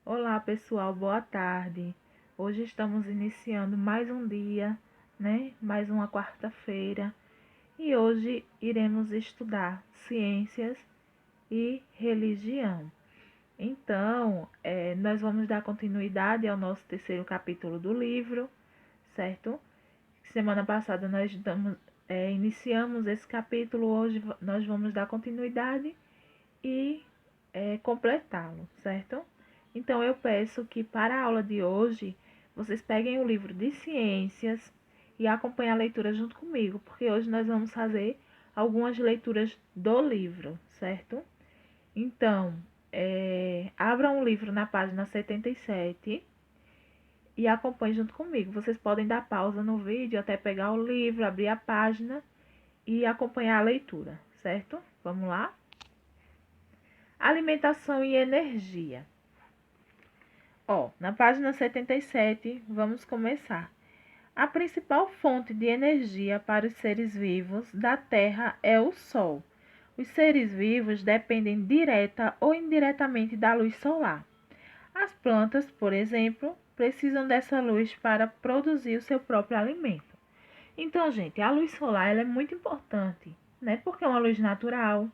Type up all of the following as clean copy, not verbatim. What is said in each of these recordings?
Olá, pessoal, boa tarde. Hoje estamos iniciando mais um dia, né? Mais uma quarta-feira. E hoje iremos estudar ciências e religião. Então, nós vamos dar continuidade ao nosso terceiro capítulo do livro, certo? Semana passada iniciamos esse capítulo, hoje nós vamos dar continuidade e completá-lo, certo? Então eu peço que para a aula de hoje vocês peguem o livro de ciências e acompanhem a leitura junto comigo, porque hoje nós vamos fazer algumas leituras do livro, certo? Então, abram o livro na página 77 e acompanhem junto comigo. Vocês podem dar pausa no vídeo até pegar o livro, abrir a página e acompanhar a leitura, certo? Vamos lá? Alimentação e energia. Na página 77, vamos começar. A principal fonte de energia para os seres vivos da Terra é o Sol. Os seres vivos dependem direta ou indiretamente da luz solar. As plantas, por exemplo, precisam dessa luz para produzir o seu próprio alimento. Então, gente, a luz solar ela é muito importante, né? Porque é uma luz natural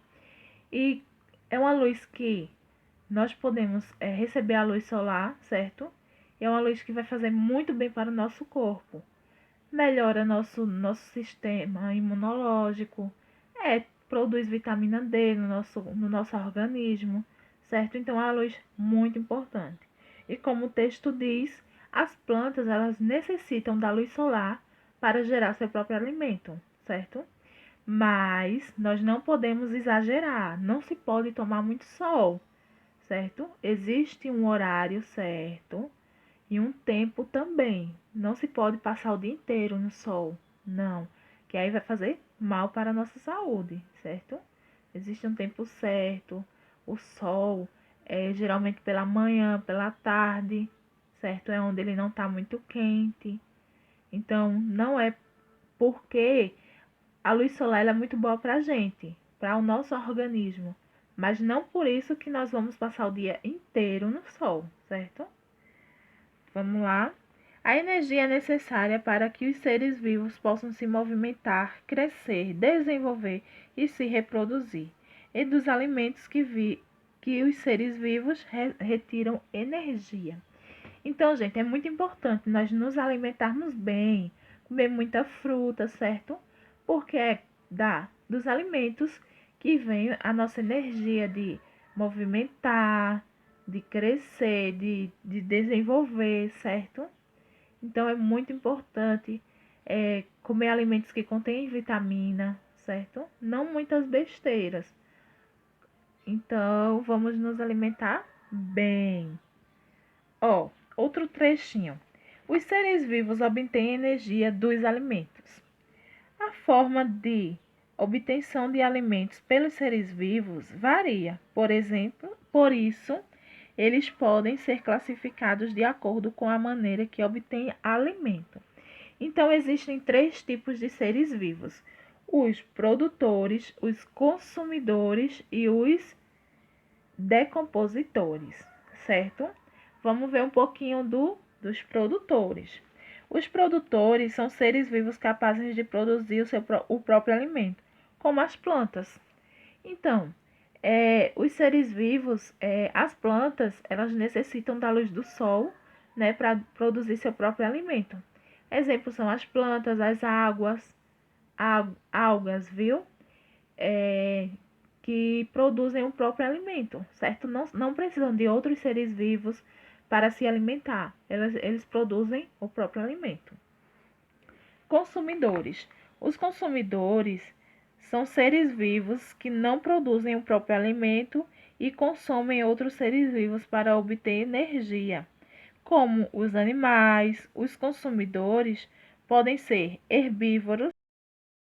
e é uma luz que nós podemos receber a luz solar, certo? É uma luz que vai fazer muito bem para o nosso corpo. Melhora nosso sistema imunológico, produz vitamina D no nosso organismo, certo? Então, é uma luz muito importante. E como o texto diz, as plantas elas necessitam da luz solar para gerar seu próprio alimento, certo? Mas nós não podemos exagerar, não se pode tomar muito sol, certo? Existe um horário certo e um tempo também. Não se pode passar o dia inteiro no sol, não, que aí vai fazer mal para a nossa saúde, certo? Existe um tempo certo. O sol é geralmente pela manhã, pela tarde, certo? É onde ele não está muito quente. Então, não é porque a luz solar é muito boa para a gente, para o nosso organismo, mas não por isso que nós vamos passar o dia inteiro no sol, certo? Vamos lá. A energia é necessária para que os seres vivos possam se movimentar, crescer, desenvolver e se reproduzir. E dos alimentos que os seres vivos retiram energia. Então, gente, é muito importante nós nos alimentarmos bem, comer muita fruta, certo? Porque é dos alimentos que vem a nossa energia de movimentar, de crescer, de desenvolver, certo? Então, é muito importante comer alimentos que contêm vitamina, certo? Não muitas besteiras. Então, vamos nos alimentar bem. Outro trechinho. Os seres vivos obtêm energia dos alimentos. A forma de obtenção de alimentos pelos seres vivos varia. Por isso, eles podem ser classificados de acordo com a maneira que obtêm alimento. Então, existem três tipos de seres vivos: os produtores, os consumidores e os decompositores, certo? Vamos ver um pouquinho dos produtores. Os produtores são seres vivos capazes de produzir o próprio alimento, como as plantas. Então, os seres vivos, as plantas, elas necessitam da luz do sol, né, para produzir seu próprio alimento. Exemplos são as plantas, as algas, viu? Que produzem o próprio alimento, certo? Não precisam de outros seres vivos para se alimentar. Eles produzem o próprio alimento. Consumidores. Os consumidores são seres vivos que não produzem o próprio alimento e consomem outros seres vivos para obter energia. Como os animais, os consumidores podem ser herbívoros,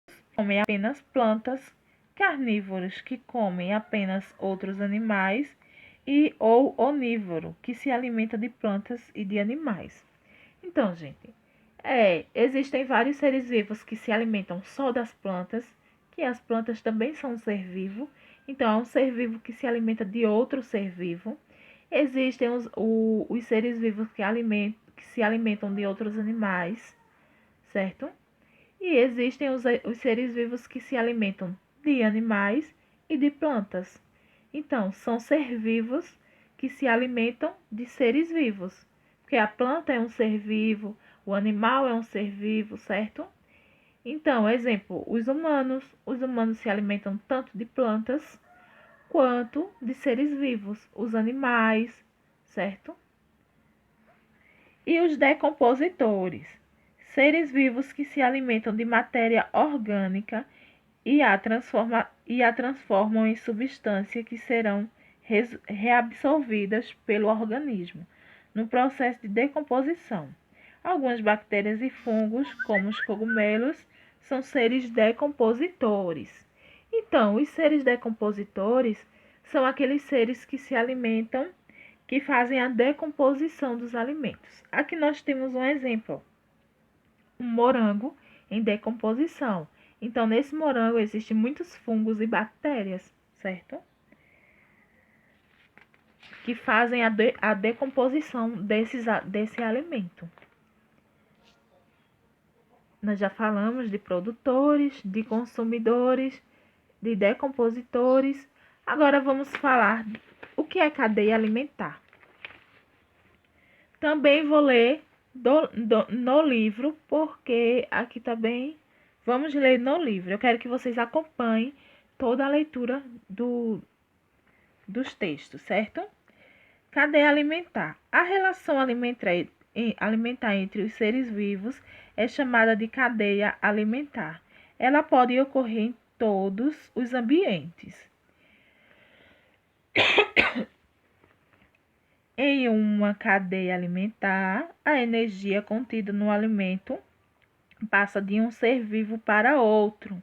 que comem apenas plantas, carnívoros, que comem apenas outros animais, ou onívoro, que se alimenta de plantas e de animais. Então, gente, existem vários seres vivos que se alimentam só das plantas, que as plantas também são um ser vivo. Então, é um ser vivo que se alimenta de outro ser vivo. Existem os seres vivos que se alimentam de outros animais, certo? E existem os seres vivos que se alimentam de animais e de plantas. Então, são seres vivos que se alimentam de seres vivos. Porque a planta é um ser vivo, o animal é um ser vivo, certo? Então, exemplo, os humanos se alimentam tanto de plantas quanto de seres vivos, os animais, certo? E os decompositores, seres vivos que se alimentam de matéria orgânica e a transformam em substância que serão reabsorvidas pelo organismo no processo de decomposição. Algumas bactérias e fungos, como os cogumelos, são seres decompositores. Então, os seres decompositores são aqueles seres que se alimentam, que fazem a decomposição dos alimentos. Aqui nós temos um exemplo: um morango em decomposição. Então, nesse morango existem muitos fungos e bactérias, certo? Que fazem a decomposição desse alimento. Nós já falamos de produtores, de consumidores, de decompositores. Agora vamos falar o que é cadeia alimentar. Também vou ler no livro, porque aqui também vamos ler no livro. Eu quero que vocês acompanhem toda a leitura dos textos, certo? Cadeia alimentar. A relação alimentar entre os seres vivos é chamada de cadeia alimentar. Ela pode ocorrer em todos os ambientes. Em uma cadeia alimentar, a energia contida no alimento passa de um ser vivo para outro.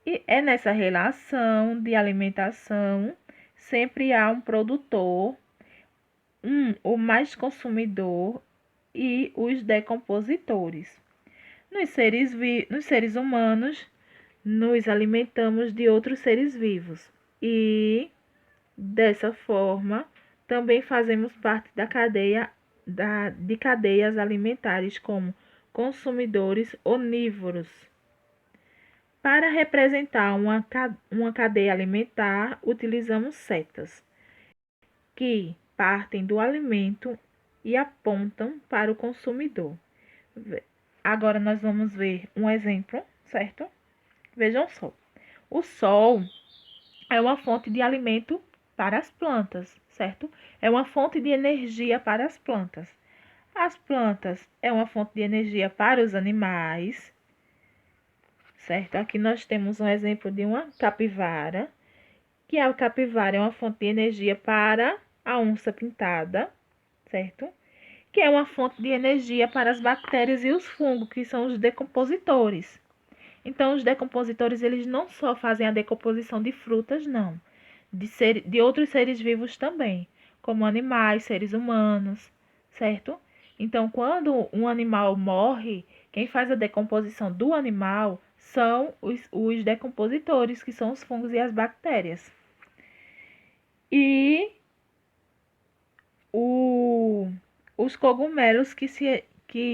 E é nessa relação de alimentação, sempre há um produtor, ou mais consumidor e os decompositores. Nos seres humanos, nos alimentamos de outros seres vivos e, dessa forma, também fazemos parte da cadeia de cadeias alimentares como consumidores onívoros. Para representar uma cadeia alimentar, utilizamos setas, que partem do alimento e apontam para o consumidor. Agora nós vamos ver um exemplo, certo? Vejam só. O sol é uma fonte de alimento para as plantas, certo? É uma fonte de energia para as plantas. As plantas é uma fonte de energia para os animais, certo? Aqui nós temos um exemplo de uma capivara, que a capivara é uma fonte de energia para a onça pintada, certo? Que é uma fonte de energia para as bactérias e os fungos, que são os decompositores. Então, os decompositores, eles não só fazem a decomposição de frutas, não. De outros seres vivos também, como animais, seres humanos, certo? Então, quando um animal morre, quem faz a decomposição do animal são os decompositores, que são os fungos e as bactérias. E os cogumelos que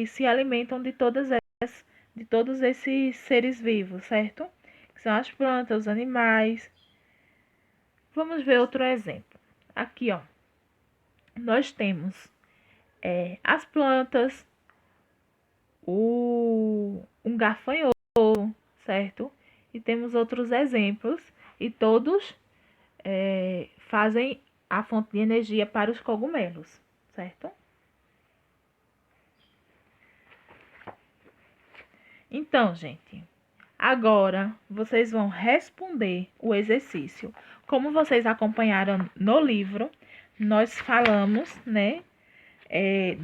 se alimentam de todos esses seres vivos, certo? Que são as plantas, os animais. Vamos ver outro exemplo. Aqui, ó, nós temos as plantas, um gafanhoto, certo? E temos outros exemplos, e todos fazem a fonte de energia para os cogumelos, certo? Então, gente, agora vocês vão responder o exercício. Como vocês acompanharam no livro, nós falamos, né,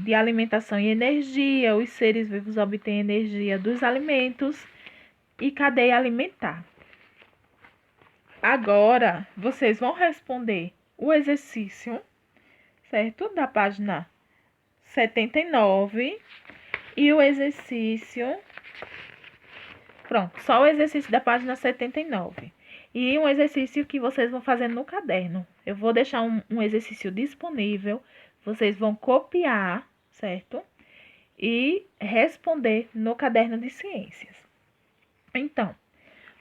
de alimentação e energia, os seres vivos obtêm energia dos alimentos e cadeia alimentar. Agora, vocês vão responder o exercício, certo? Da página 79 e o exercício... Pronto, só o exercício da página 79. E um exercício que vocês vão fazer no caderno, Eu vou deixar um exercício disponível, vocês vão copiar, certo? E responder no caderno de ciências. Então,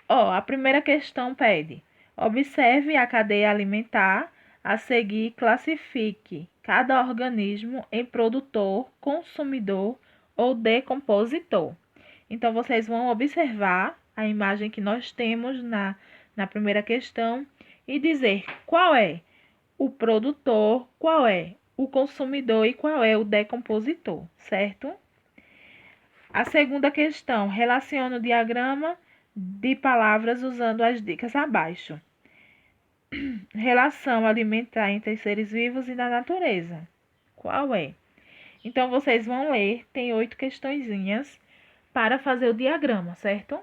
a primeira questão pede: observe a cadeia alimentar, a seguir classifique cada organismo em produtor, consumidor ou decompositor. Então, vocês vão observar a imagem que nós temos na primeira questão e dizer qual é o produtor, qual é o consumidor e qual é o decompositor, certo? A segunda questão, relaciona o diagrama de palavras usando as dicas abaixo. Relação alimentar entre seres vivos e da natureza. Qual é? Então, vocês vão ler, tem 8 questõezinhas para fazer o diagrama, certo?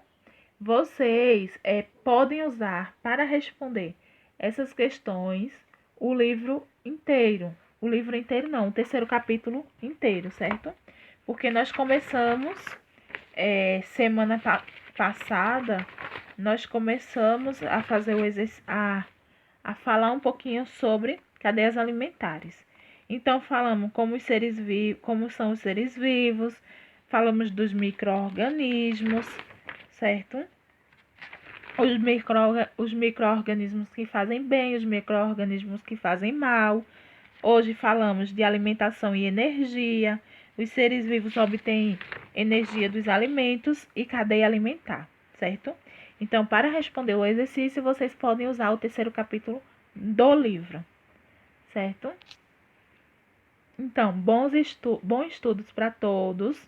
Vocês podem usar para responder essas questões o livro inteiro. O livro inteiro não, o terceiro capítulo inteiro, certo? Porque nós começamos, semana passada, nós começamos a fazer o exercício, a falar um pouquinho sobre cadeias alimentares. Então, falamos como são os seres vivos, falamos dos micro-organismos, certo? Os micro-organismos que fazem bem, os micro-organismos que fazem mal. Hoje falamos de alimentação e energia. Os seres vivos obtêm energia dos alimentos e cadeia alimentar, certo? Então, para responder o exercício, vocês podem usar o terceiro capítulo do livro, certo? Então, bons estudos para todos.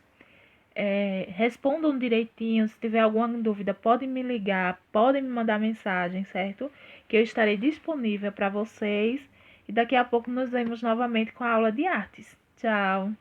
Respondam direitinho. Se tiver alguma dúvida, podem me ligar, podem me mandar mensagem, certo? Que eu estarei disponível para vocês. E daqui a pouco nos vemos novamente com a aula de artes. Tchau!